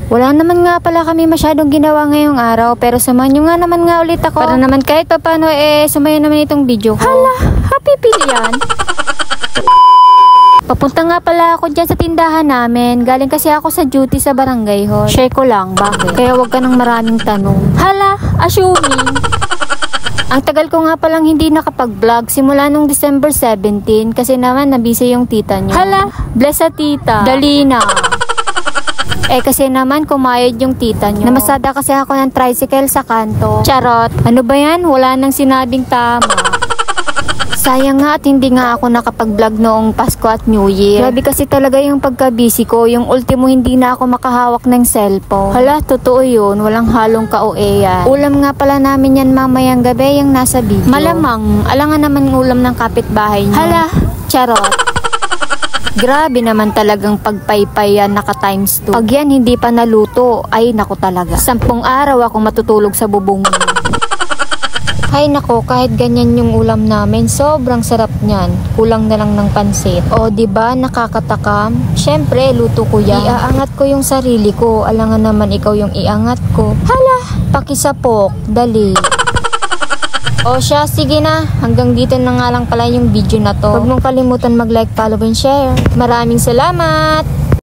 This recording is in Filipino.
Wala naman nga pala kami masyadong ginawa ngayong araw, pero samahan nyo nga naman nga ulit ako. Para naman kahit pa paano sumaya naman itong video ko. Hala, happy pili yan. Papunta nga pala ako dyan sa tindahan namin. Galing kasi ako sa duty sa barangay hall. Share ko lang, bakit? Kaya wag ka ng maraming tanong. Hala, assuming. Ang tagal ko nga palang hindi nakapag-vlog simula nung December 17 kasi naman nabisi yung tita nyo. Hala, bless sa tita. Dali na. Kasi naman kumayod yung tita nyo. Namasada kasi ako ng tricycle sa kanto. Charot. Ano ba yan? Wala nang sinabing tama. Sayang nga at hindi nga ako nakapag-vlog noong Pasko at New Year. Grabe kasi talaga yung pagka-busy ko. Yung ultimo hindi na ako makahawak ng cellphone. Hala, totoo yun. Walang halong ka-OA yan. Ulam nga pala namin yan mamayang gabi yung nasa video. Malamang, alangan naman ulam ng kapitbahay niyo. Hala, charot. Grabe naman talagang pagpaypay yan naka times 2. Pag yan hindi pa naluto, ay naku talaga. 10 araw ako matutulog sa bubong mo. Hay nako, kahit ganyan yung ulam namin, sobrang sarap niyan. Kulang na lang ng pansit. O, diba, nakakatakam? Syempre, luto ko yan. Iaangat ko yung sarili ko. Alangan naman ikaw yung iangat ko. Hala, pakisapok. Dali. O siya, sige na. Hanggang dito na nga lang pala yung video na to. Huwag mong kalimutan mag-like, follow, and share. Maraming salamat!